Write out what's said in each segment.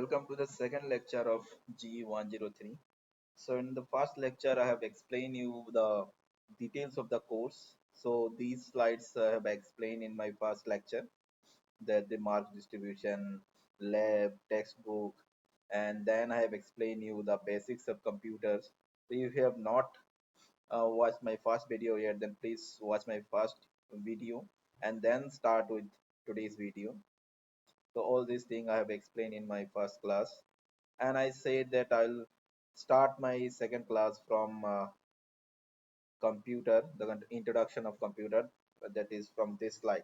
welcome to the second lecture of G103. So in the first lecture, I have explained you the details of the course. So these slides I have explained in my first lecture that the mark distribution, lab, textbook, and then I have explained you the basics of computers. So if you have not watched my first video yet, then please watch my first video and then start with today's video. So all these things I have explained in my first class, and I said that I'll start my second class from computer, the introduction of computer, that is from this slide.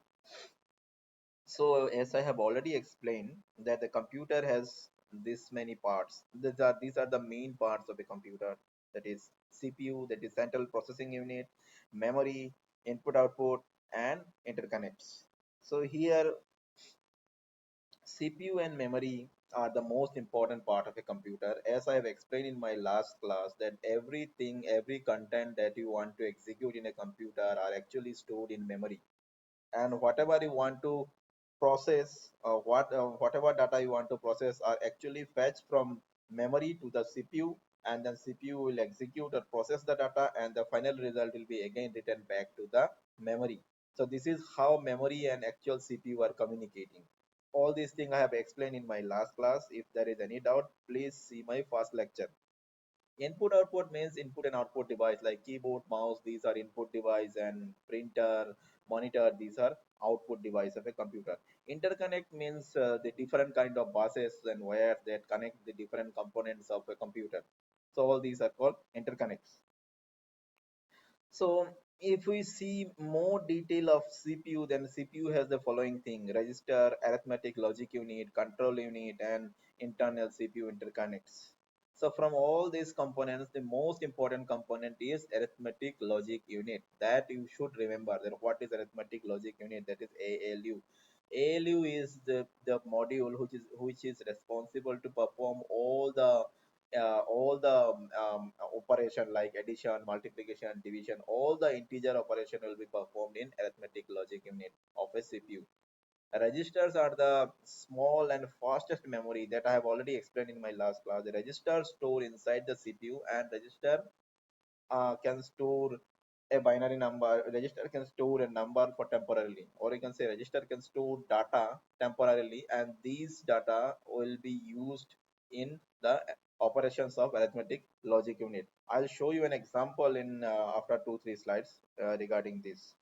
So as I have already explained that the computer has this many parts. These are the main parts of a computer. That is CPU, that is central processing unit, memory, input output, and interconnects. So here CPU and memory are the most important part of a computer. As I have explained in my last class, that everything, every content that you want to execute in a computer are actually stored in memory. And whatever you want to process, whatever data you want to process are actually fetched from memory to the CPU, and then CPU will execute or process the data, and the final result will be again returned back to the memory. So this is how memory and actual CPU are communicating. All these things I have explained in my last class. If there is any doubt, please see my first lecture. Input output means input and output device like keyboard, mouse, these are input device, and printer, monitor, these are output device of a computer. Interconnect means the different kind of buses and wires that connect the different components of a computer. So all these are called interconnects. So if we see more detail of CPU, then CPU has the following thing: register, arithmetic logic unit, control unit, and internal CPU interconnects. So from all these components, the most important component is arithmetic logic unit. That you should remember. That what is arithmetic logic unit? That is ALU. ALU is the module which is responsible to perform all the operation like addition, multiplication, division. All the integer operation will be performed in arithmetic logic unit of a CPU. Registers are the small and fastest memory that I have already explained in my last class. The registers store inside the CPU, and register can store a binary number. Register can store a number for temporarily, or you can say register can store data temporarily, and these data will be used in the operations of arithmetic logic unit. I'll show you an example in after 2 3 slides regarding this.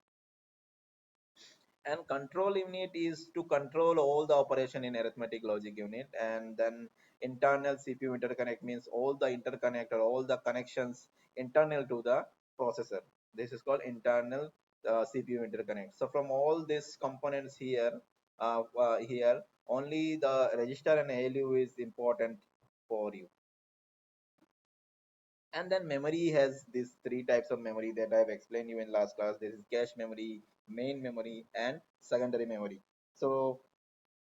And control unit is to control all the operation in arithmetic logic unit. And then internal CPU interconnect means all the interconnect or all the connections internal to the processor. This is called internal CPU interconnect. So from all these components here only the register and ALU is important for you. And then memory has these three types of memory that I've explained you in last class. This is cache memory, main memory, and secondary memory. So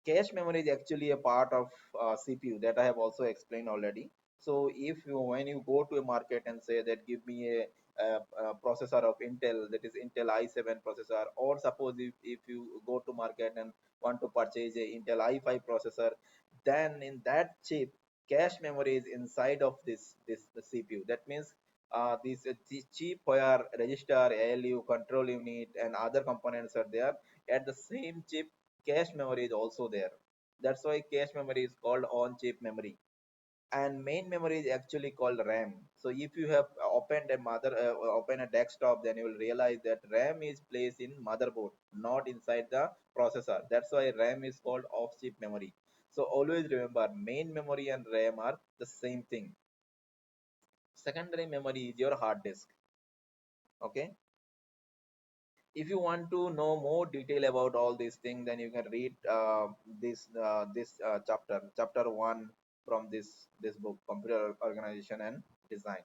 cache memory is actually a part of CPU that I have also explained already. So if you, when you go to a market and say that give me a processor of Intel, that is Intel i7 processor, or suppose if you go to market and want to purchase a Intel i5 processor, then in that chip cache memory is inside of this the CPU. That means this chip where register, ALU, control unit, and other components are there. At the same chip, cache memory is also there. That's why cache memory is called on chip memory. And main memory is actually called RAM. So if you have open a desktop, then you will realize that RAM is placed in motherboard, not inside the processor. That's why RAM is called off chip memory. So always remember, main memory and RAM are the same thing. Secondary memory is your hard disk. Okay, if you want to know more detail about all these things, then you can read this chapter 1 from this book, Computer Organization and Design.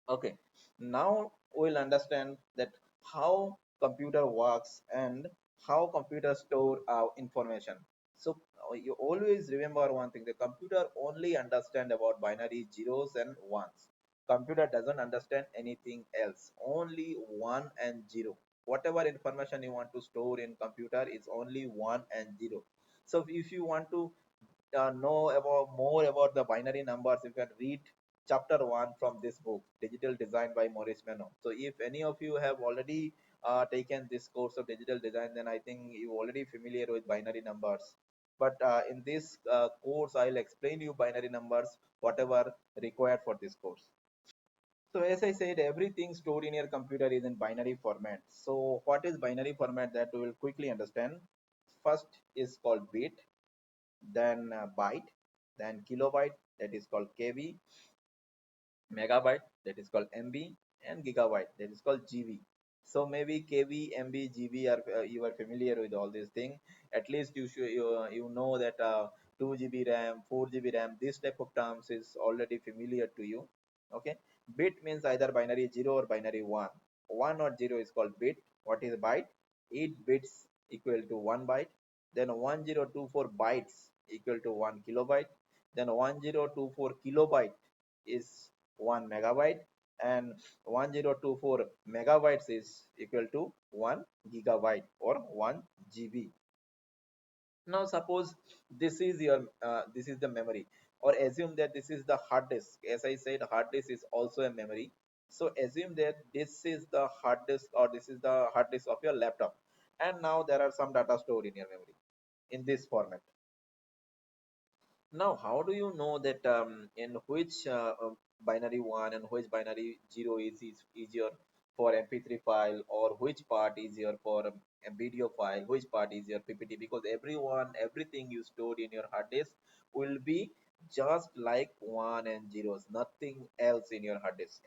Okay, now we'll understand that how computer works and how computers store our information. So you always remember one thing: the computer only understand about binary zeros and ones. Computer doesn't understand anything else, only one and zero. Whatever information you want to store in computer is only one and zero. So if you want to know about more about the binary numbers, you can read chapter 1 from this book, Digital Design by Maurice Meno. So if any of you have already taken this course of digital design, then I think you already familiar with binary numbers. But in this course, I'll explain you binary numbers, whatever required for this course. So as I said, everything stored in your computer is in binary format. So what is binary format, that we will quickly understand. First is called bit, then byte, then kilobyte, that is called KB, megabyte, that is called MB, and gigabyte, that is called GB. So maybe KB, MB, GB are you are familiar with all these things. At least you know that 2 GB RAM, 4 GB RAM, this type of terms is already familiar to you. Okay, bit means either binary 0 or binary 1. 1 or 0 is called bit. What is byte? 8 bits equal to 1 byte. Then 1024 bytes equal to 1 kilobyte. Then 1024 kilobyte is 1 megabyte, and 1024 megabytes is equal to 1 gigabyte or 1 GB. Now suppose this is the memory, or assume that this is the hard disk. As I said, hard disk is also a memory. So assume that this is the hard disk, or this is the hard disk of your laptop, and now there are some data stored in your memory in this format. Now, how do you know that in which binary 1 and which binary 0 is easier for MP3 file, or which part is easier for a video file, which part is your PPT? Because everything you stored in your hard disk will be just like 1 and zeros, nothing else in your hard disk.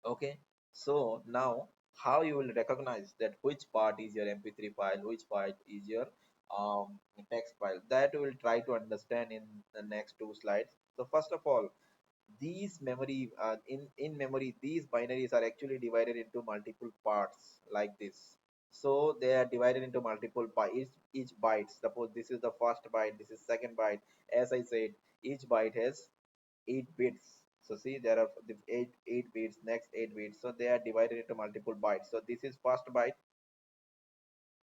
Okay, so now how you will recognize that which part is your MP3 file, which part is your text file, that we will try to understand in the next two slides. So first of all, these memory in memory, these binaries are actually divided into multiple parts like this. So they are divided into multiple bytes. Each byte, suppose this is the first byte, this is second byte. As I said, each byte has 8 bits. So see, there are the 8 bits, next 8 bits, so they are divided into multiple bytes. So this is first byte,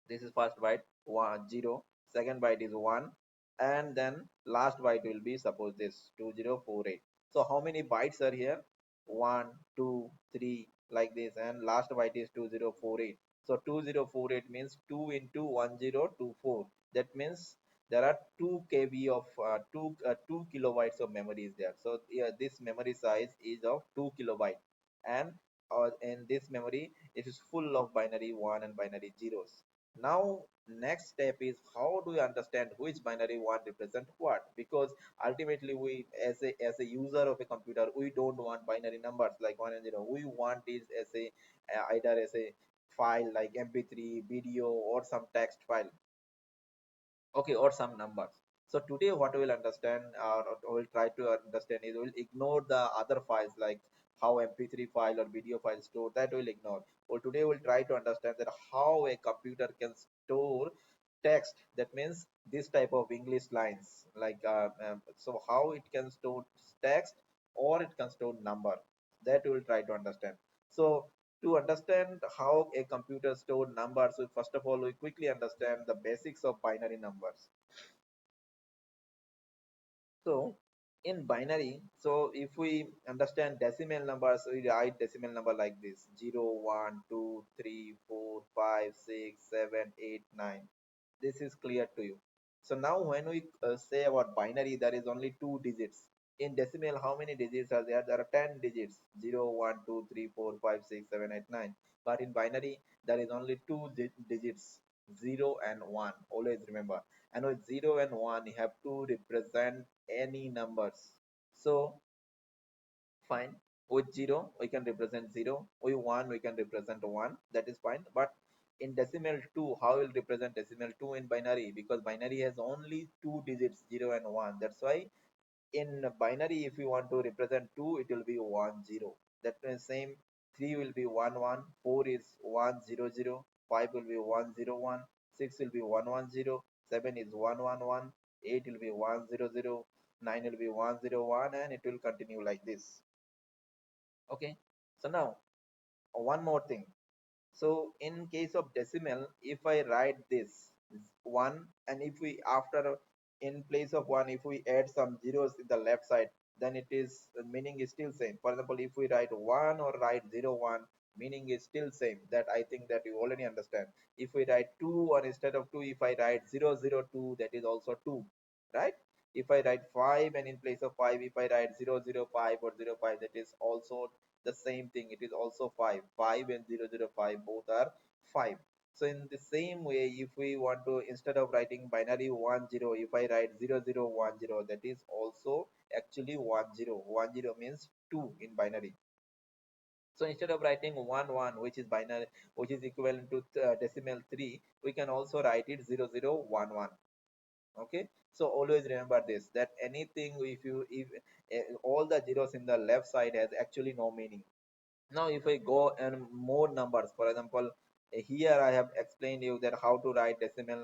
this is first byte 1 0, second byte is 1, and then last byte will be, suppose this 2048. So how many bytes are here? 1 2 3, like this, and last byte is 2048. So 2048 means 2 into 1024. That means there are 2 kb of 2 kilobytes of memory is there. So yeah, this memory size is of 2 kilobyte, and in this memory it is full of binary 1 and binary zeros. Now next step is, how do you understand which binary one represent what? Because ultimately we, as a user of a computer, we don't want binary numbers like 1 and 0. We want is as a either as a file like mp3 video or some text file, okay, or some numbers. So today what we will understand, or we will try to understand, is we will ignore the other files like how mp3 file or video file store, that we will ignore. Well, today we'll try to understand that how a computer can store text, that means this type of english lines, like so how it can store text or it can store number, that we will try to understand. So to understand how a computer store numbers, so first of all we quickly understand the basics of binary numbers. So in binary, so if we understand decimal numbers, we write decimal number like this: 0 1 2 3 4 5 6 7 8 9. This is clear to you. So now when we say about binary, there is only two digits. In decimal, how many digits are there? There are 10 digits: 0 1 2 3 4 5 6 7 8 9. But in binary, there is only two digits: 0 and 1. Always remember. And with 0 and 1, you have to represent any numbers. So fine, with 0 we can represent 0, with 1 we can represent 1, that is fine. But in decimal 2, how will represent decimal 2 in binary? Because binary has only two digits, 0 and 1. That's why in binary, if you want to represent 2, it will be 1 0. That means same, 3 will be 1 1, 4 is 1 0 0, 5 will be 1 0 1, 6 will be 1 1 0, 7 is 1 1 1, 8 will be 1 0 0, 9 will be 1 0 1, and it will continue like this. Okay, so now one more thing. So in case of decimal, if I write this 1, and if we after in place of 1, if we add some zeros in the left side, then it is meaning is still same. For example, if we write 1 or write 01, meaning is still same. That I think that you already understand. If we write 2, or instead of 2, if I write 002, that is also 2, right? If I write 5, and in place of 5, if I write 005 or 05, that is also the same thing. It is also 5. 5 and 005 both are 5. So in the same way, if we want to, instead of writing binary 10, if I write 0010, that is also actually 10. 10 means 2 in binary. So instead of writing 11, which is binary, which is equivalent to decimal 3, we can also write it 0011. Okay, so always remember this, that anything, if all the zeros in the left side has actually no meaning. Now if I go and more numbers, for example, here I have explained you that how to write decimal,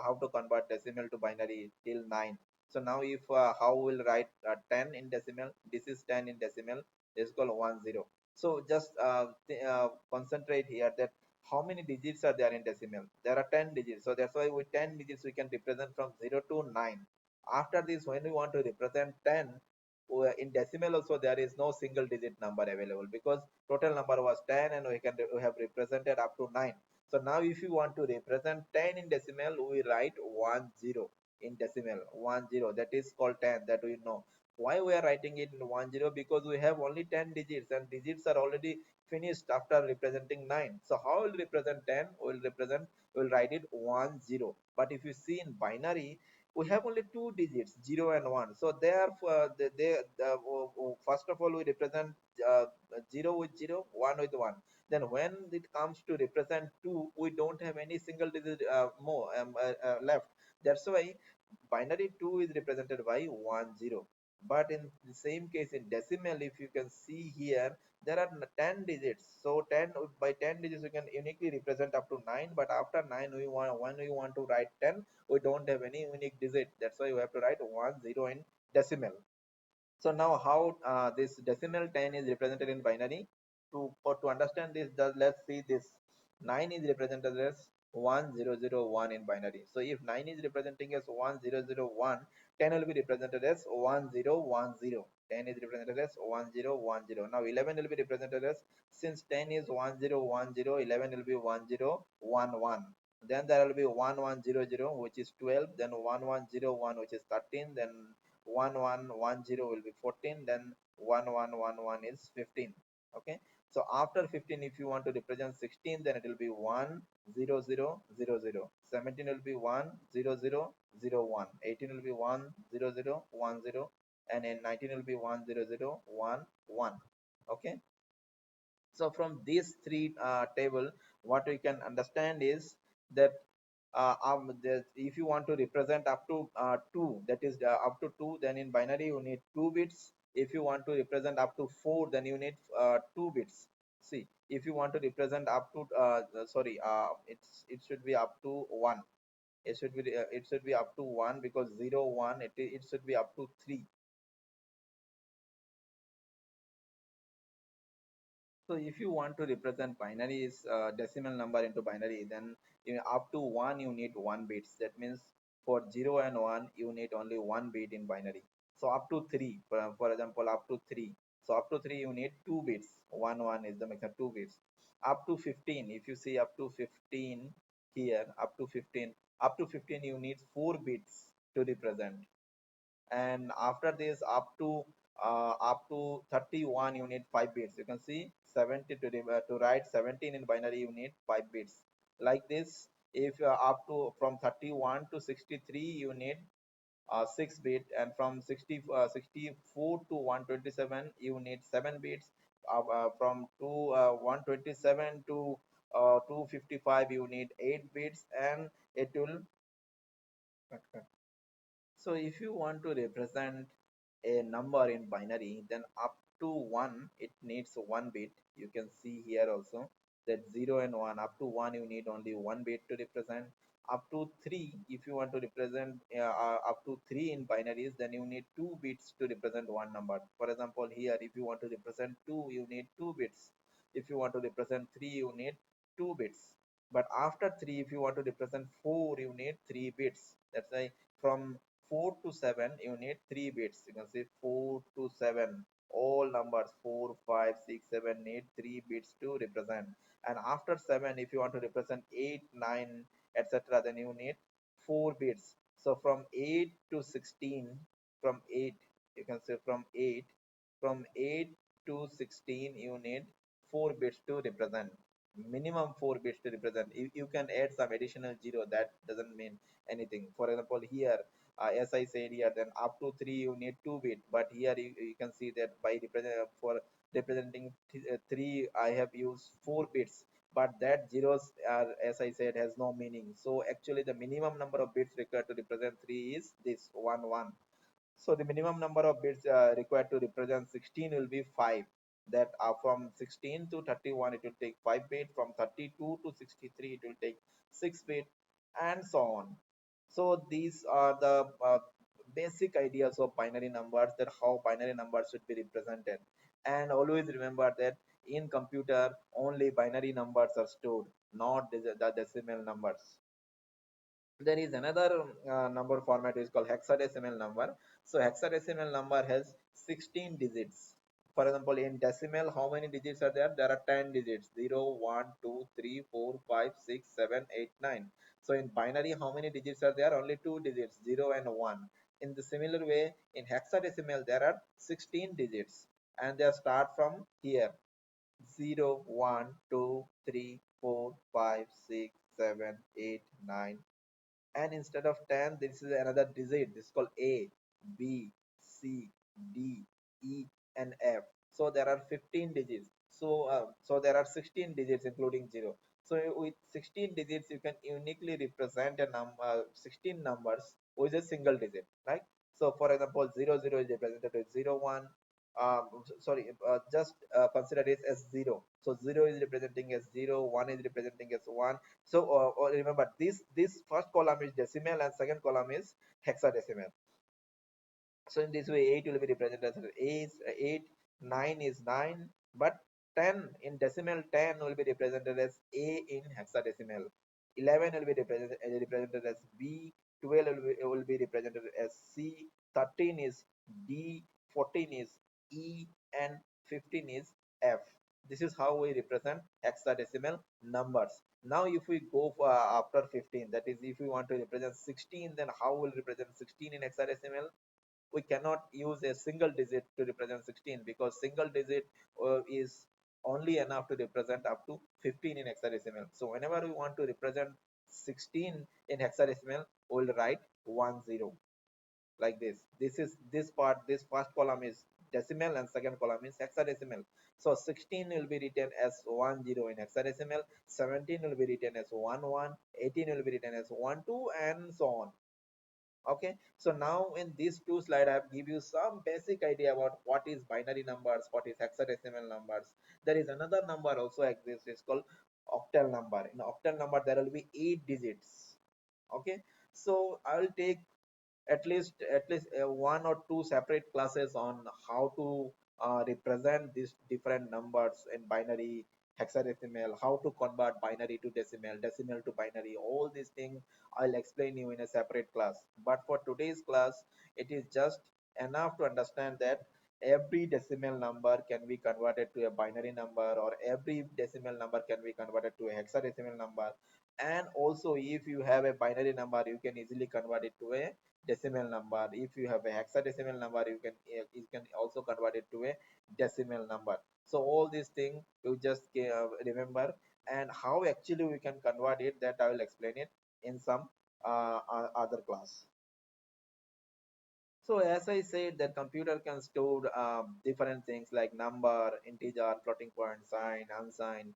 how to convert decimal to binary till 9. So now if how we'll write 10 in decimal, this is 10 in decimal, this is called 10. So just concentrate here that how many digits are there in decimal. There are 10 digits, so that's why with 10 digits we can represent from 0 to 9. After this, when we want to represent 10, in decimal also there is no single digit number available, because total number was 10 and we have represented up to 9. So now if you want to represent 10 in decimal, we write 10 in decimal. 10, that is called 10, that we know. Why we are writing it in 10? Because we have only 10 digits, and digits are already finished after representing 9. So how will represent 10? We'll write it 10. But if you see in binary, we have only two digits, 0 and 1. So therefore first of all we represent 0 with 0, 1 with 1. Then when it comes to represent 2, we don't have any single digit more left. That's why binary 2 is represented by 10. But in the same case in decimal, if you can see here, there are 10 digits. So 10, by 10 digits we can uniquely represent up to 9. But after 9, when we want to write 10, we don't have any unique digit. That's why we have to write 10 in decimal. So now how this decimal 10 is represented in binary? To understand this, let's see this. 9 is represented as 1001 in binary. So if 9 is representing as 1001, 10 will be represented as 1010. 10 is represented as 1010. Now 11 will be represented as, since 10 is 1010, 11 will be 1011. Then there will be 1100, which is 12. Then 1101, which is 13. Then 1110 will be 14. Then 1111 is 15. Okay, so after 15, if you want to represent 16, then it will be 10000. 17 will be 10001. 18 will be 10010. And then 19 will be 10011. Okay, so from these three table, what we can understand is that if you want to represent up to 2, that is up to 2, then in binary you need 2 bits. If you want to represent up to 4, then you need 2 bits. See, if you want to represent up to sorry, it should be up to 1. It should be up to 1, because 0 1, it should be up to 3. So if you want to represent binaries, decimal number into binary, then up to 1 you need 1 bits. That means for 0 and 1 you need only 1 bit in binary. So up to 3, for example, up to 3. So up to 3 you need 2 bits. 1 1 is the maximum, 2 bits. Up to 15, if you see up to 15 here, up to 15 you need 4 bits to represent. And after this, up to 31 you need 5 bits. You can see 70 to write 17 in binary you need 5 bits. Like this, if up to from 31 to 63 you need 6 bit, and from 64 to 127 you need 7 bits. From 127 to 255 you need 8 bits, and it will. So if you want to represent a number in binary, then up to 1 it needs 1 bit. You can see here also that 0 and 1. Up to 1 you need only 1 bit to represent. Up to 3, if you want to represent up to 3 in binaries, then you need 2 bits to represent one number. For example, here if you want to represent 2, you need 2 bits. If you want to represent 3, you need 2 bits. But after 3, if you want to represent 4, you need 3 bits. That's why from 4 to 7, you need 3 bits. You can see 4 to 7. All numbers 4, 5, 6, 7 need 3 bits to represent. And after 7, if you want to represent 8, 9, etc., then you need 4 bits. So from 8 to 16, from 8, you can say from 8 to 16, you need 4 bits to represent. Minimum 4 bits to represent. You can add some additional zero, that doesn't mean anything. For example, here, as I said here, then up to 3 you need 2 bit, but here you can see that by for representing 3 I have used 4 bits, but that zeros are, as I said, has no meaning. So actually the minimum number of bits required to represent 3 is this 1 1. So the minimum number of bits required to represent 16 will be 5. That from 16 to 31 it will take 5 bit. From 32 to 63 it will take 6 bit, and so on. So these are the basic ideas of binary numbers, that how binary numbers should be represented. And always remember that in computer only binary numbers are stored, not the decimal numbers. There is another number format is called hexadecimal number. So hexadecimal number has 16 digits. For example, in decimal, how many digits are there? There are 10 digits: 0, 1, 2, 3, 4, 5, 6, 7, 8, 9. So in binary, how many digits are there? Only two digits, 0 and 1. In the similar way, in hexadecimal, there are 16 digits, and they start from here: 0, 1, 2, 3, 4, 5, 6, 7, 8, 9, and instead of 10 this is another digit. This is called A, B, C, D, E, and F. So there are 15 digits. So there are 16 digits including 0. So with 16 digits you can uniquely represent a number, 16 numbers with a single digit, right? So for example, 00 is represented with 01. Sorry, just consider it as 0. So 0 is representing as 0, 1 is representing as 1. So remember, this first column is decimal and second column is hexadecimal. So in this way, 8 will be represented as 8, 9 is 9, but 10 in decimal, 10 will be represented as A in hexadecimal. 11 will be represented as B, 12 will be represented as C, 13 is D, 14 is E, and 15 is F. This is how we represent hexadecimal numbers. Now if we go for after 15, that is if we want to represent 16, then how will represent 16 in hexadecimal? We cannot use a single digit to represent 16, because single digit is only enough to represent up to 15 in hexadecimal. So whenever we want to represent 16 in hexadecimal, we'll write 10 like this. This part, this first column is decimal and second column is hexadecimal. So 16 will be written as 10 in hexadecimal, 17 will be written as 11, 18 will be written as 12, and so on. Okay, so now in these two slides I have give you some basic idea about what is binary numbers, what is hexadecimal numbers. There is another number also exists, it's called octal number. In octal number there will be 8 digits. Okay, so I'll take at least one or two separate classes on how to represent these different numbers in binary, hexadecimal, how to convert binary to decimal, decimal to binary. All these things I'll explain you in a separate class. But for today's class, it is just enough to understand that every decimal number can be converted to a binary number, or every decimal number can be converted to a hexadecimal number. And also, if you have a binary number, you can easily convert it to a decimal number. If you have a hexadecimal number, you can also convert it to a decimal number. So all these things you just remember, and how actually we can convert it, that I will explain it in some other class. So as I said, that computer can store different things like number, integer, floating point, sign, unsigned.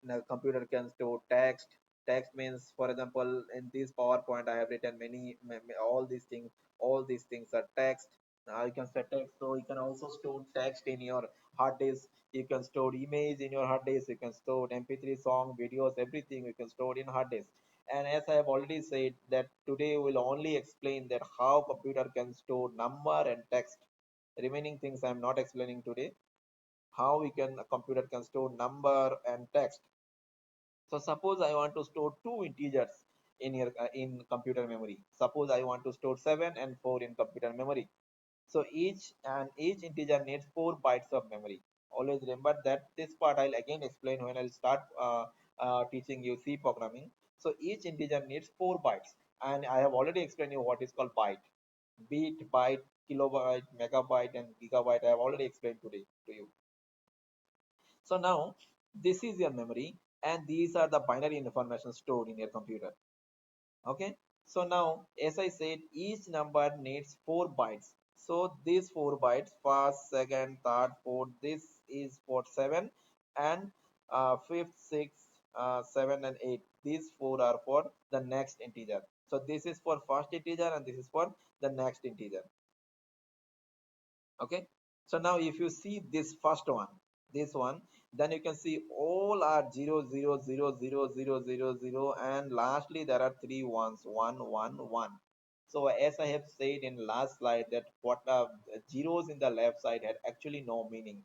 Now, computer can store text. Text means, for example, in this PowerPoint, I have written all these things. All these things are text. You can set text. So you can also store text in your hard disk. You can store image in your hard disk. You can store MP3 song, videos, everything you can store in hard disk. And as I have already said, that today we'll only explain that how computer can store number and text. Remaining things I'm not explaining today. How we can a computer can store number and text. So suppose I want to store two integers. in your in computer memory. Suppose I want to store 7 and 4 in computer memory. So each integer needs 4 bytes of memory. Always remember that. This part I'll again explain when I'll start teaching you C programming. So each integer needs 4 bytes, and I have already explained you what is called byte. Bit, byte, kilobyte, megabyte, and gigabyte. I have already explained today to you. So now this is your memory, and these are the binary information stored in your computer. Okay, so now as I said, each number needs 4 bytes. So these 4 bytes, first, second, third, fourth, this is for 7, and fifth, sixth, 7 and 8, these 4 are for the next integer. So this is for first integer and this is for the next integer. Okay, so now if you see this first one, this one, then you can see all are 0 0 0 0 0 0 0 and lastly there are three ones, 1 1 1. So as I have said in last slide that what zeros in the left side had actually no meaning.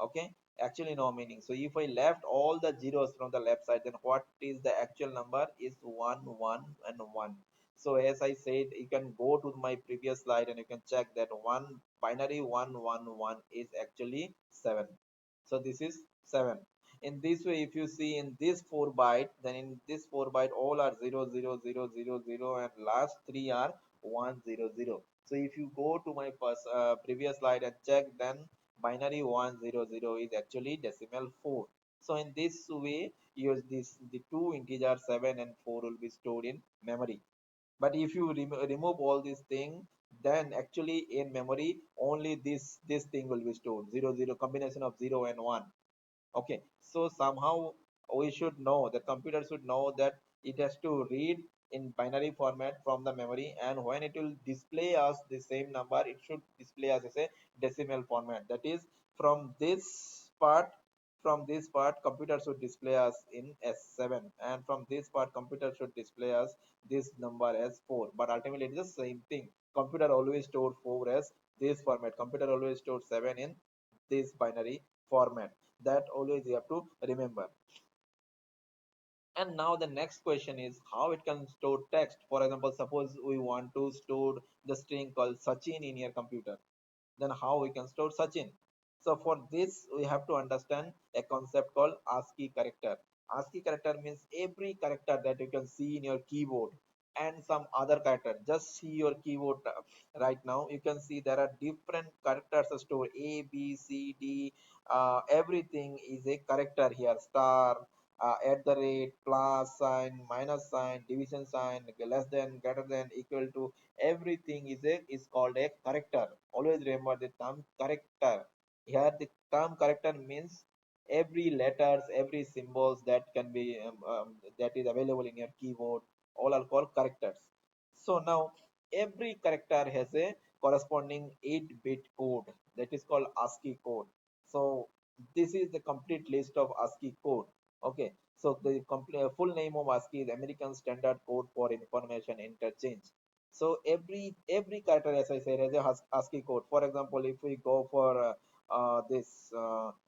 Okay, actually no meaning. So if I left all the zeros from the left side, then what is the actual number is 1 1 and 1. So as I said, you can go to my previous slide and you can check that one binary 1 1 1 is actually 7. So this is 7. In this way, if you see in this 4 byte, then in this 4 byte all are 0 0 0 0 0 and last three are 1 0 0. So if you go to my first previous slide and check, then binary 1 0 0 is actually decimal 4. So in this way, use this the two integers 7 and 4 will be stored in memory. But if you remove all these things, then actually in memory only this thing will be stored, 0 0 combination of 0 and 1. Okay, so somehow we should know, the computer should know that it has to read in binary format from the memory, and when it will display us the same number, it should display us as a decimal format. That is, from this part, computer should display us in S7, and from this part computer should display us this number as 4. But ultimately it is the same thing. Computer always store 4 as this format, computer always store 7 in this binary format. That always you have to remember. And now the next question is how it can store text. For example, suppose we want to store the string called Sachin in your computer, then how we can store Sachin? So for this we have to understand a concept called ASCII character. ASCII character means every character that you can see in your keyboard and some other character. Just see your keyboard right now. You can see there are different characters stored, A, B, C, D. Everything is a character here. Star, at the rate, plus sign, minus sign, division sign, less than, greater than, equal to, everything is called a character. Always remember the term character. Here the term character means every letters, every symbols that can be that is available in your keyboard, all are called characters. So now every character has a corresponding 8-bit code that is called ASCII code. So this is the complete list of ASCII code. Okay, so the complete full name of ASCII is American Standard Code for Information Interchange. So every character, as I said, has a ASCII code. For example, if we go for this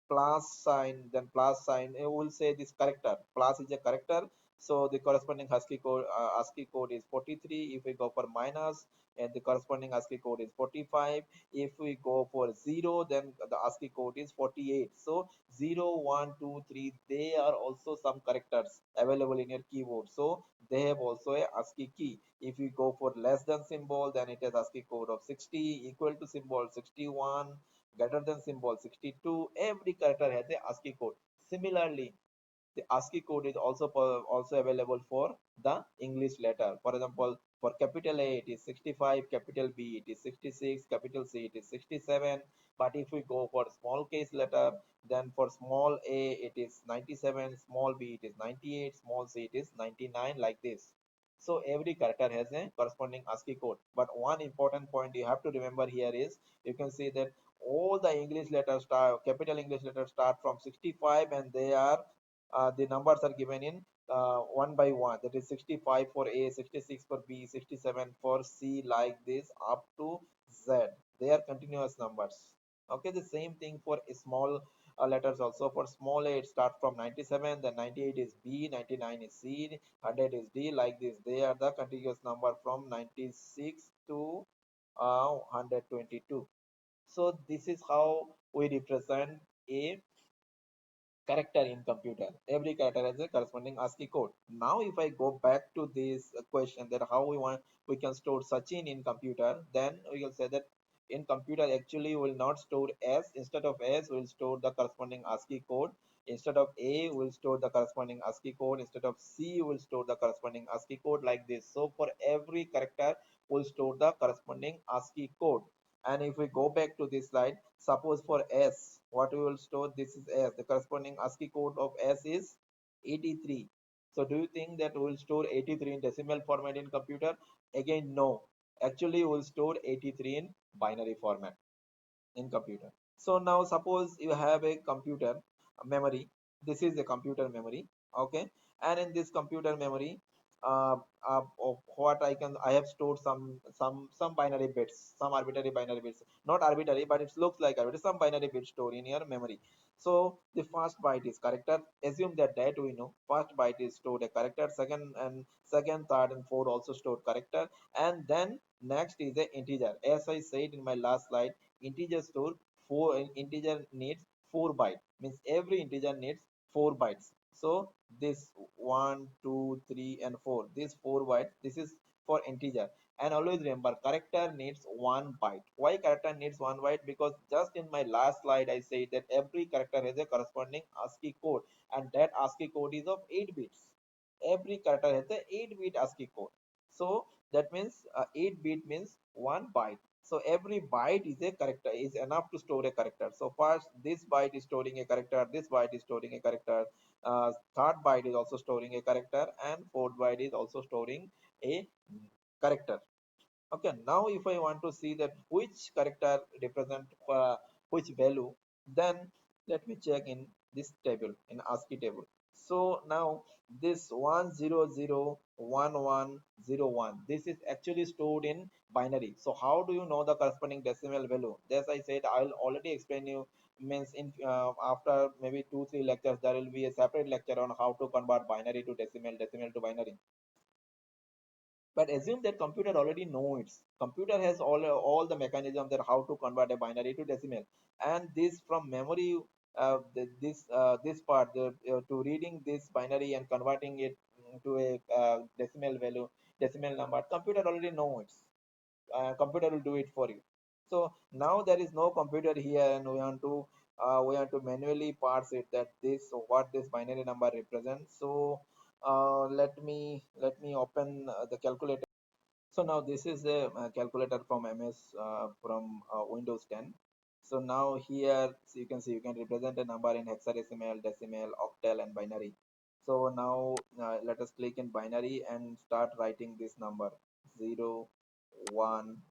plus sign, then plus sign, it will say this character. Plus is a character, so the corresponding ASCII code is 43. If we go for minus, and the corresponding ASCII code is 45. If we go for 0, then the ASCII code is 48. So 0, 1, 2, 3, they are also some characters available in your keyboard. So they have also a ASCII key. If you go for less than symbol, then it has ASCII code of 60, equal to symbol 61, greater than symbol 62. Every character has a ASCII code. Similarly, the ASCII code is also available for the English letter. For example, for capital A it is 65, capital B it is 66, capital C it is 67. But if we go for small case letter, then for small a it is 97, small b it is 98, small c it is 99, like this. So every character has a corresponding ASCII code. But one important point you have to remember here is, you can see that all the English letters start, capital English letters start from 65, and they are the numbers are given in one by one. That is 65 for A, 66 for B, 67 for C, like this up to Z. They are continuous numbers. Okay, the same thing for a small letters also. For small a, it starts from 97, then 98 is B, 99 is C, 100 is D, like this. They are the contiguous number from 96 to 122. So this is how we represent a character in computer. Every character has a corresponding ASCII code. Now, if I go back to this question that how we can store Sachin in computer, then we will say that in computer actually we will not store S. Instead of S, we will store the corresponding ASCII code. Instead of A, we will store the corresponding ASCII code. Instead of C, we will store the corresponding ASCII code, like this. So for every character, we will store the corresponding ASCII code. And if we go back to this slide, suppose for S, what we will store, this is S, the corresponding ASCII code of S is 83. So do you think that we will store 83 in decimal format in computer? Again, no. Actually, we will store 83 in binary format in computer. So now suppose you have a computer memory. This is a computer memory, okay? And in this computer memory, of what I have stored some binary bits, some arbitrary binary bits, not arbitrary, but it looks like arbitrary, some binary bits stored in your memory. So the first byte is character. Assume that we know first byte is stored a character, second, third, and fourth also stored character, and then next is the integer. As I said in my last slide, integer store integer needs 4 bytes, means every integer needs 4 bytes. So this 1, 2, 3, and 4, this 4 bytes, this is for integer. And always remember, character needs 1 byte. Why character needs 1 byte? Because just in my last slide I said that every character has a corresponding ASCII code, and that ASCII code is of 8 bits. Every character has a 8-bit ASCII code. So that means 8 bit means 1 byte. So every byte is a character, is enough to store a character. So first this byte is storing a character, this byte is storing a character, third byte is also storing a character, and fourth byte is also storing a character. Okay, now if I want to see that which character represent which value, then let me check in this table, in ASCII table. So now this 1001101, this is actually stored in binary. So how do you know the corresponding decimal value? As I said, I'll already explain you, means in after maybe 2 3 lectures there will be a separate lecture on how to convert binary to decimal, decimal to binary. But assume that computer already knows, computer has all the mechanism that how to convert a binary to decimal. And this from memory, this part, to reading this binary and converting it to a decimal value, decimal number, computer already knows. Computer will do it for you. So now there is no computer here, and we want to manually parse it, that this what this binary number represents. So let me open the calculator. So now this is a calculator from MS, from Windows 10. So now here, so you can see, you can represent a number in hexadecimal, decimal, octal, and binary. So now let us click in binary and start writing this number: 0 1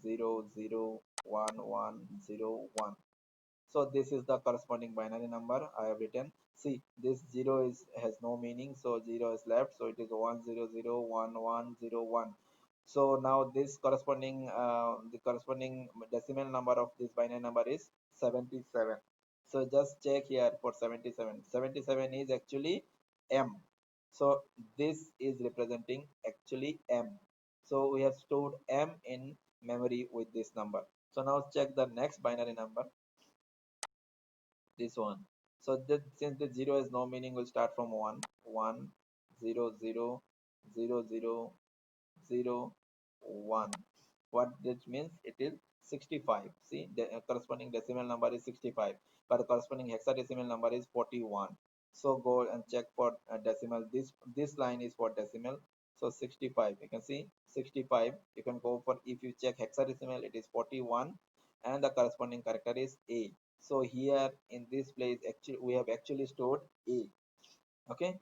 0 0 1 1 0 1. So this is the corresponding binary number I have written. See, this 0 is has no meaning, so 0 is left, so it is 1001101. So now this corresponding the corresponding decimal number of this binary number is 77. So just check here for 77. 77 is actually M. So this is representing actually M. So we have stored M in memory with this number. So now check the next binary number, this one. So that since the 0 has no meaning, we'll start from 1 1 0 0 0 0 0 1. What this means, it is 65. See, the corresponding decimal number is 65, but the corresponding hexadecimal number is 41. So go and check for decimal. This line is for decimal. So 65, you can see 65. You can go for, if you check hexadecimal, it is 41, and the corresponding character is A. So here in this place, actually we have actually stored A. Okay.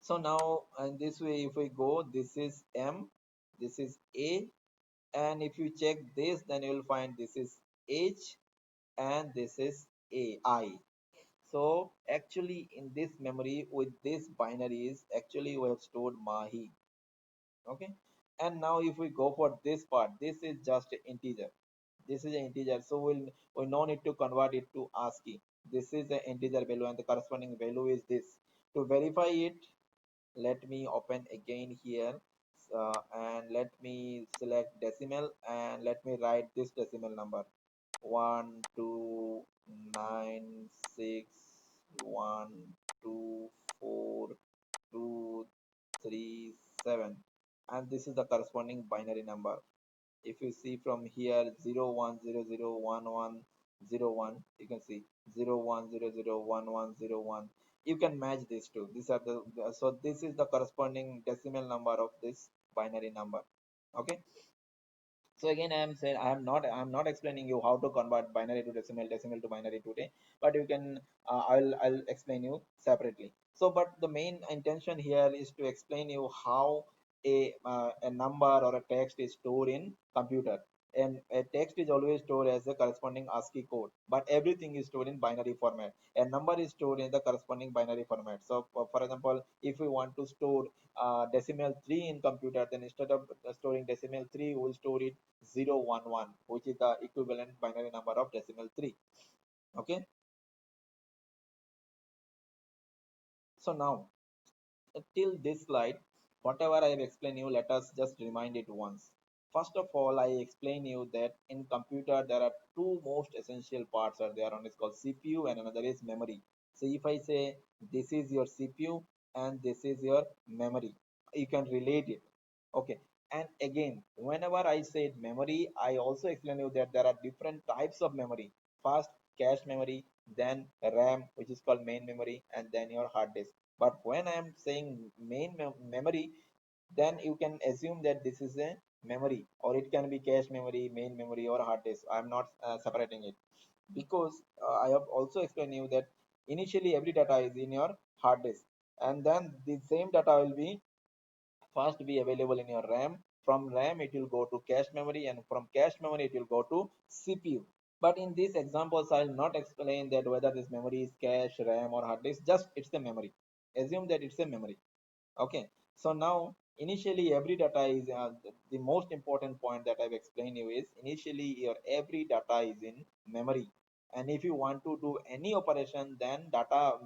So now in this way, if we go, this is M, this is A, and if you check this, then you will find this is H, and this is AI. So actually in this memory with this binaries, actually we have stored Mahi. Okay. And now if we go for this part, this is just an integer. This is an integer, so we no need to convert it to ASCII. This is the integer value, and the corresponding value is this. To verify it, let me open again here, and let me select decimal, and let me write this decimal number: 12961242237, and this is the corresponding binary number. If you see from here, 01001101, you can see 01001101. You can match these two. These are so this is the corresponding decimal number of this binary number. Okay, so again, I'm not explaining you how to convert binary to decimal, decimal to binary today, but you can, I'll explain you separately. So but the main intention here is to explain you how a number or a text is stored in computer. And a text is always stored as a corresponding ASCII code, but everything is stored in binary format. A number is stored in the corresponding binary format. So for example, if we want to store decimal 3 in computer, then instead of storing decimal 3, we'll store it 011, which is the equivalent binary number of decimal 3. Okay, so now, till this slide, whatever I have explained you, let us just remind it once. First of all, I explain you that in computer there are two most essential parts are there. One is called CPU and another is memory. So if I say this is your CPU and this is your memory, you can relate it. Okay. And again, whenever I said memory, I also explain you that there are different types of memory. First, cache memory, then RAM, which is called main memory, and then your hard disk. But when I am saying main memory, then you can assume that this is a memory, or it can be cache memory, main memory, or hard disk. I'm not separating it, because I have also explained you that initially every data is in your hard disk, and then the same data will be first be available in your RAM. From RAM, it will go to cache memory, and from cache memory, it will go to CPU. But in these examples, I will not explain that whether this memory is cache, RAM, or hard disk. Just it's the memory. Assume that it's a memory. Okay, so now initially every data is the most important point that I've explained you is initially your every data is in memory, and if you want to do any operation, then data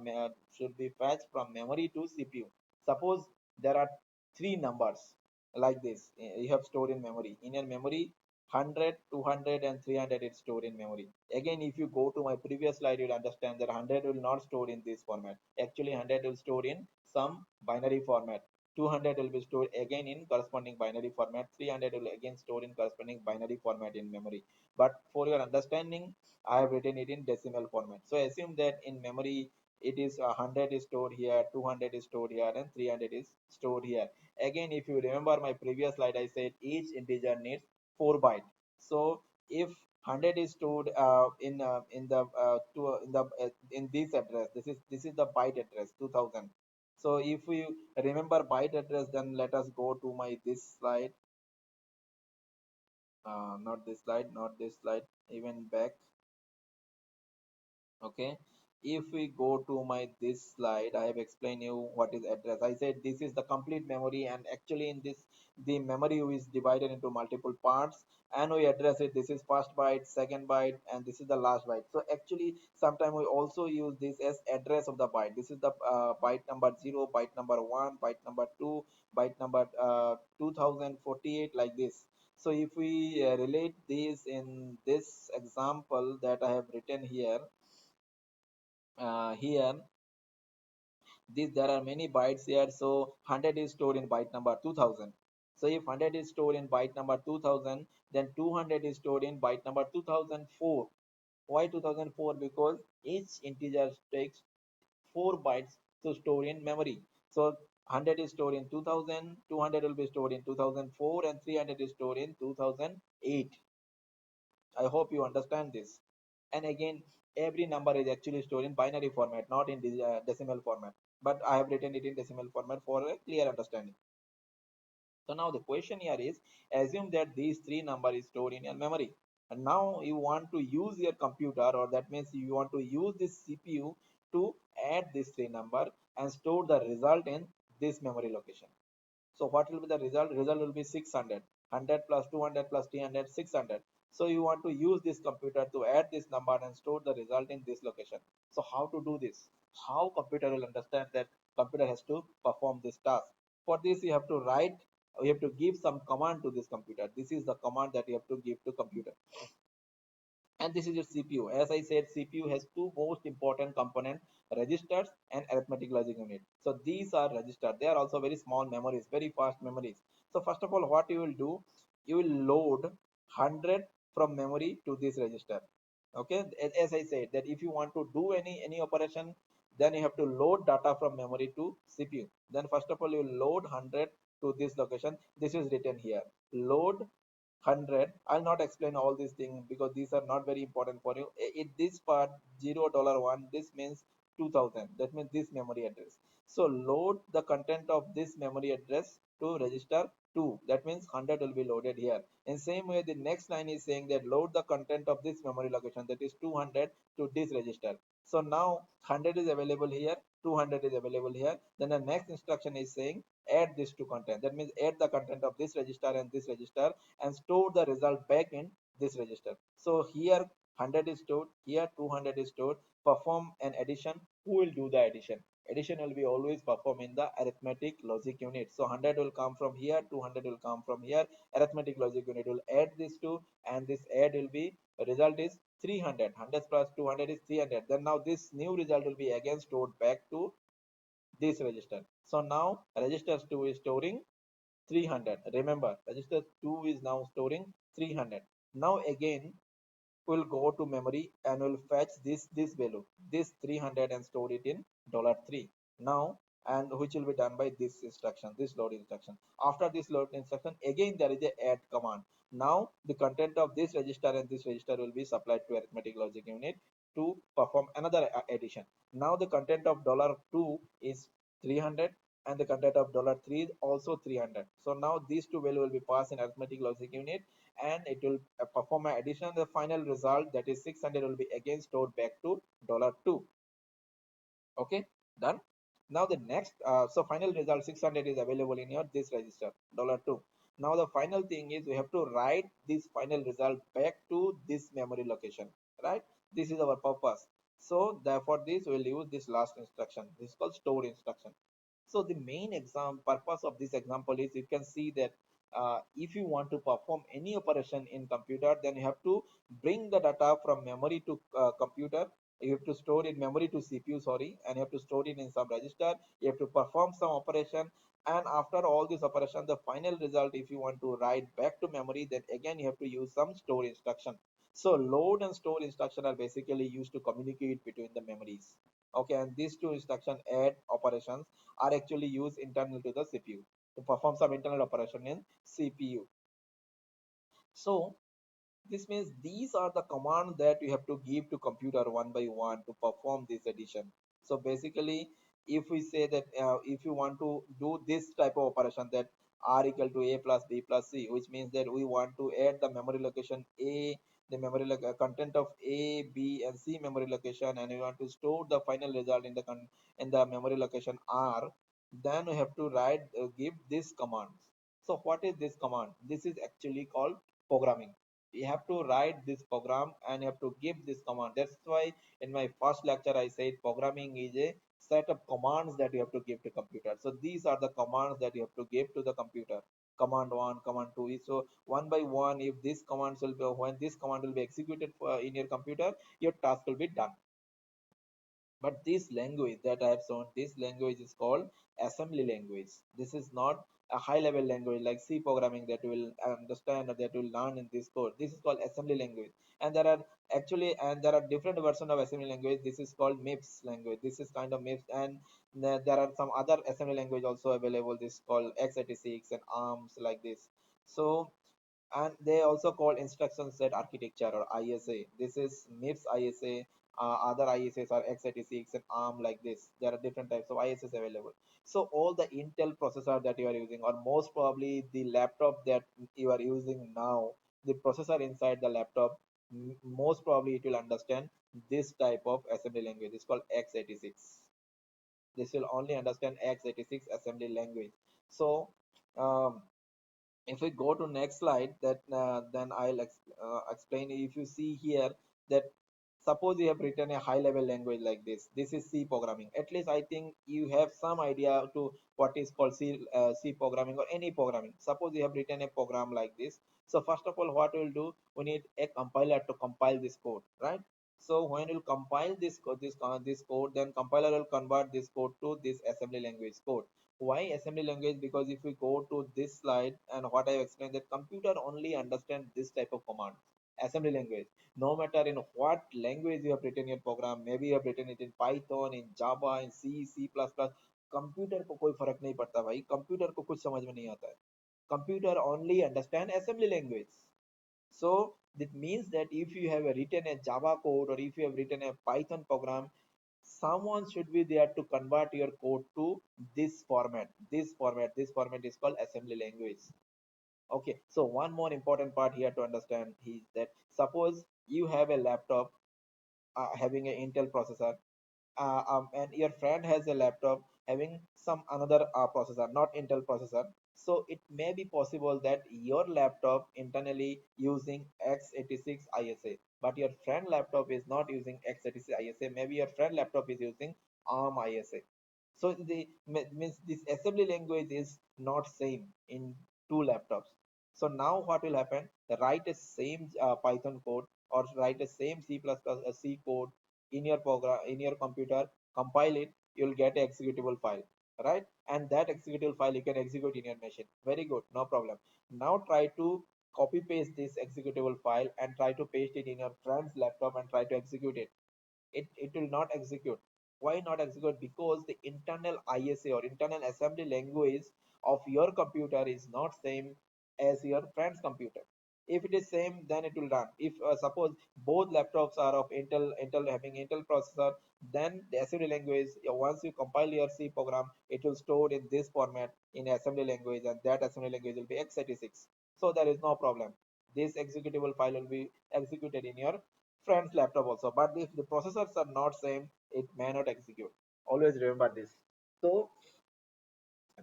should be fetched from memory to CPU. Suppose there are three numbers like this, you have stored in memory. In your memory, 100, 200, and 300 is stored in memory. Again, if you go to my previous slide, you'll understand that 100 will not store in this format. Actually, 100 will store in some binary format. 200 will be stored again in corresponding binary format. 300 will again store in corresponding binary format in memory. But for your understanding, I have written it in decimal format. So assume that in memory it is 100 is stored here, 200 is stored here, and 300 is stored here. Again, if you remember my previous slide, I said each integer needs 4 bytes. So if 100 is stored in this address, this is the byte address 2000. So if we remember byte address, then let us go to my this slide, not this slide, not this slide, even back. Okay, if we go to my this slide, I have explained you what is address. I said this is the complete memory, and actually in this, the memory is divided into multiple parts, and we address it. This is first byte, second byte, and this is the last byte. So actually sometimes we also use this as address of the byte. This is the byte number 0, byte number 1, byte number 2, byte number 2048, like this. So if we relate this in this example that I have written here, here this there are many bytes here, so 100 is stored in byte number 2000. So if 100 is stored in byte number 2000, then 200 is stored in byte number 2004. Why 2004? Because each integer takes 4 bytes to store in memory. So 100 is stored in 2000, 200 will be stored in 2004, and 300 is stored in 2008. I hope you understand this. And again, every number is actually stored in binary format, not in decimal format. But I have written it in decimal format for a clear understanding. So now the question here is, assume that these three numbers is stored in your memory. And now you want to use your computer, or that means you want to use this CPU to add this three number and store the result in this memory location. So what will be the result? Result will be 600. 100 plus 200 plus 300, 600. So you want to use this computer to add this number and store the result in this location. So how to do this? How computer will understand that computer has to perform this task? For this you have to write, you have to give some command to this computer. This is the command that you have to give to computer, and this is your CPU. As I said, CPU has two most important components: registers and arithmetic logic unit. So these are registers. They are also very small memories, very fast memories. So first of all, what you will do, you will load 100 from memory to this register. Okay, as I said that if you want to do any operation, then you have to load data from memory to CPU. Then first of all, you will load 100 to this location. This is written here. Load 100. I'll not explain all these things because these are not very important for you. In this part, $0 1, this means 2000. That means this memory address. So load the content of this memory address to register 2. That means 100 will be loaded here. In same way, the next line is saying that load the content of this memory location, that is 200, to this register. So now 100 is available here, 200 is available here. Then the next instruction is saying add this to content. That means add the content of this register and this register and store the result back in this register. So here 100 is stored, here 200 is stored. Perform an addition. Who will do the addition? Addition will be always performed in the arithmetic logic unit. So 100 will come from here, 200 will come from here. Arithmetic logic unit will add these two, and this add will be, result is 300. 100 plus 200 is 300. Then now this new result will be again stored back to this register. So now register 2 is storing 300. Remember, register 2 is now storing 300. Now again we'll go to memory and we'll fetch this value, this 300, and store it in $3 now, and which will be done by this instruction, this load instruction. After this load instruction, again there is a add command. Now the content of this register and this register will be supplied to arithmetic logic unit to perform another addition. Now the content of $2 is 300 and the content of $3 is also 300. So now these two value will be passed in arithmetic logic unit and it will perform an addition. The final result, that is 600, will be again stored back to $2. Okay, done. Now the next, so final result 600 is available in your this register $2. Now the final thing is we have to write this final result back to this memory location, right? This is our purpose. So therefore this will use this last instruction. This is called store instruction. So the main exam purpose of this example is, you can see that if you want to perform any operation in computer, then you have to bring the data from memory to computer. You have to store in memory to CPU, sorry, and you have to store it in some register. You have to perform some operation, and after all this operation, the final result, if you want to write back to memory, then again you have to use some store instruction. So load and store instruction are basically used to communicate between the memories. Okay, and these two instruction add operations are actually used internal to the CPU to perform some internal operation in CPU. So this means these are the commands that you have to give to computer one by one to perform this addition. So basically, if we say that if you want to do this type of operation, that r equal to a plus b plus c, which means that we want to add the memory location a, the memory content of a, b, and c memory location, and we want to store the final result in the in the memory location r, then we have to write give this commands. So what is this command? This is actually called programming. You have to write this program and you have to give this command. That's why in my first lecture I said programming is a set of commands that you have to give to computer. So these are the commands that you have to give to the computer. Command 1, command 2 is, so one by one, if this commands will be, when this command will be executed in your computer, your task will be done. But this language that I have shown, this language is called assembly language. This is not a high level language like C programming that you will understand or that you will learn in this course. This is called assembly language. And there are actually, and there are different versions of assembly language. This is called MIPS language. This is kind of MIPS, and there are some other assembly language also available. This is called x86 and ARMS like this. So, and they also call instruction set architecture or ISA. This is MIPS ISA. Other ISAs are x86 and ARM like this. There are different types of ISAs available. So all the Intel processor that you are using, or most probably the laptop that you are using now, the processor inside the laptop, most probably it will understand this type of assembly language. It's called x86. This will only understand x86 assembly language. So um, if we go to next slide, that then I'll explain. If you see here that suppose you have written a high level language like this is C programming. At least I think you have some idea to what is called C programming or any programming. Suppose you have written a program like this. So first of all, what we'll do, we need a compiler to compile this code, right? So when you compile this code, then compiler will convert this code to this assembly language code. Why assembly language? Because if we go to this slide and what I explained, that computer only understand this type of command, assembly language. No matter in what language you have written your program, maybe you have written it in Python, in Java, in C, C++, computer को कोई फर्क नहीं पड़ता भाई, computer को कुछ समझ में नहीं आता है. Computer only understand assembly language. So that means that if you have written a Java code or if you have written a Python program, someone should be there to convert your code to this format is called assembly language. Okay, so one more important part here to understand is that suppose you have a laptop having an Intel processor, and your friend has a laptop having some another processor, not Intel processor. So it may be possible that your laptop internally using x86 ISA, but your friend laptop is not using x86 ISA. Maybe your friend laptop is using ARM ISA. So the means this assembly language is not same in two laptops. So now what will happen? Write a same Python code or write a same C code in your program in your computer, compile it, you'll get an executable file, right? And that executable file you can execute in your machine. Very good, no problem. Now try to copy paste this executable file and try to paste it in your friend's laptop and try to execute it. It will not execute. Why not execute? Because the internal ISA or internal assembly language of your computer is not same as your friend's computer. If it is same, then it will run. If suppose both laptops are of Intel having Intel processor, then the assembly language, once you compile your C program, it will store in this format in assembly language, and that assembly language will be x86. So there is no problem. This executable file will be executed in your friend's laptop also. But if the processors are not same, it may not execute. Always remember this. So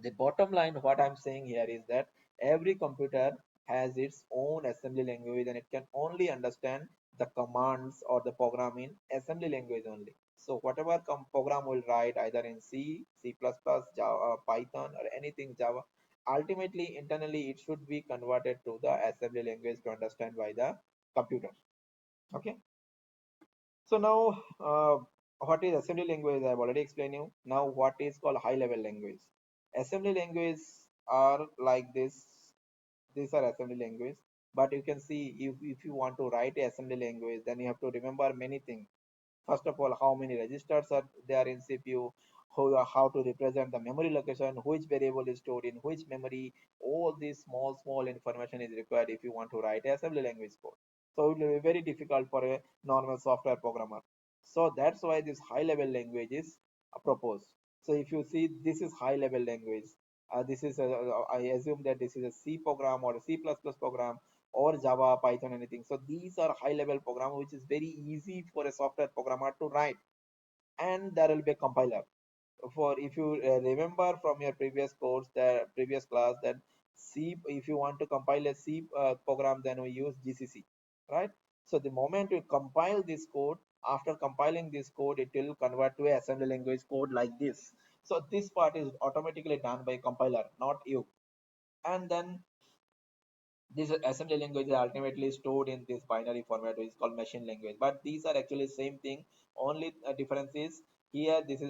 the bottom line, what I'm saying here is that every computer has its own assembly language and it can only understand the commands or the program in assembly language only. So whatever program will write either in C, C++, Java, Python or anything Java, ultimately internally it should be converted to the assembly language to understand by the computer. Okay. So now, what is assembly language? I've already explained you. Now, what is called high level language? Assembly language are like this. These are assembly language. But you can see if you want to write a assembly language, then you have to remember many things. First of all, how many registers are there in CPU, how to represent the memory location, which variable is stored in which memory, all this small information is required if you want to write assembly language code. So it will be very difficult for a normal software programmer. So that's why this high level language is proposed. So if you see, this is high level language. I assume that this is a C program or a C++ program or Java, Python, anything. So these are high level program which is very easy for a software programmer to write. And there will be a compiler. For if you remember from your previous course, the previous class, that C, if you want to compile a C program, then we use GCC, right? So the moment you compile this code, after compiling this code, it will convert to a assembly language code like this. So this part is automatically done by compiler, not you. And then this assembly language is ultimately stored in this binary format, which is called machine language. But these are actually same thing. Only difference is here this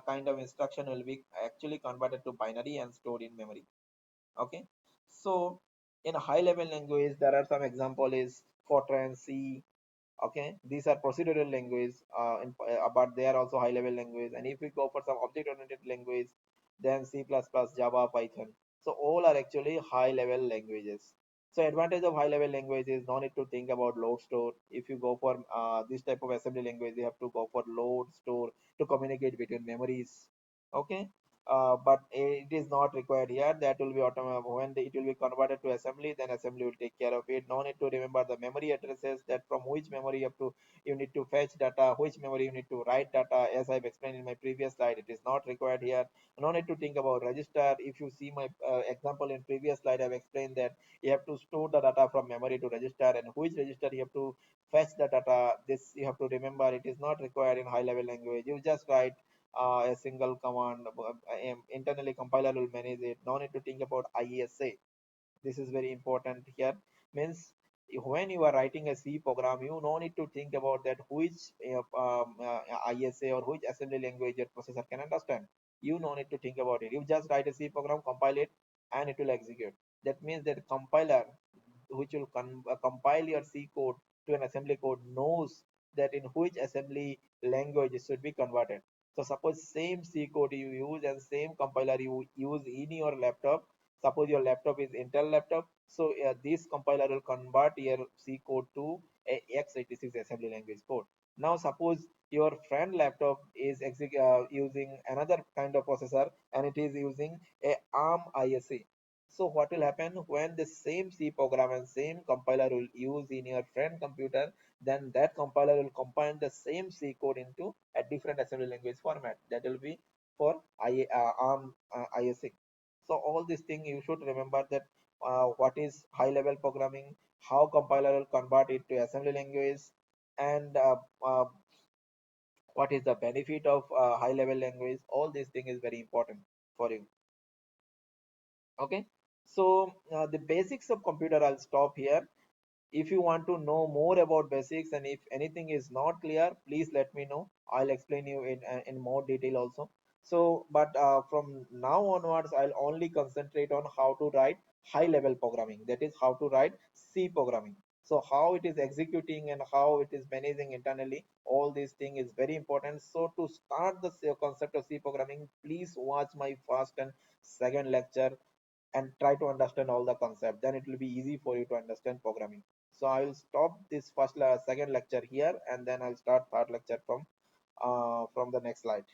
kind of instruction will be actually converted to binary and stored in memory. Okay. So in a high level language, there are some example is Fortran, C. Okay, these are procedural language, but they are also high level language. And if we go for some object oriented language, then C++, Java, Python. So all are actually high level languages. So advantage of high level language is no need to think about load store. If you go for this type of assembly language, you have to go for load store to communicate between memories. Okay. but it is not required here. That will be automatic. When it will be converted to assembly, then assembly will take care of it. No need to remember the memory addresses, that from which memory you need to fetch data, which memory you need to write data. As I've explained in my previous slide, it is not required here. No need to think about register. If you see my example in previous slide, I've explained that you have to store the data from memory to register, and which register you have to fetch the data. This you have to remember. It is not required in high level language. You just write a single command. Internally compiler will manage it. No need to think about ISA. This is very important here. Means when you are writing a C program, you no need to think about that which ISA or which assembly language your processor can understand. You no need to think about it. You just write a C program, compile it, and it will execute. That means that compiler, which will compile your C code to an assembly code, knows that in which assembly language it should be converted. So suppose same C code you use and same compiler you use in your laptop. Suppose your laptop is Intel laptop, so this compiler will convert your C code to a x86 assembly language code. Now suppose your friend laptop is using another kind of processor and it is using a ARM ISA. So what will happen when the same C program and same compiler will use in your friend computer, then that compiler will compile the same C code into a different assembly language format. That will be for ARM ISA. So all these things you should remember, that what is high level programming, how compiler will convert it to assembly language, and what is the benefit of high level language. All these things is very important for you. Okay, so the basics of computer, I'll stop here. If you want to know more about basics and if anything is not clear, please let me know. I'll explain you in more detail also. So, but from now onwards, I'll only concentrate on how to write high level programming. That is how to write C programming. So how it is executing and how it is managing internally, all these thing is very important. So to start the concept of C programming, please watch my first and second lecture and try to understand all the concept. Then it will be easy for you to understand programming. So I will stop this second lecture here, and then I'll start third lecture from the next slide.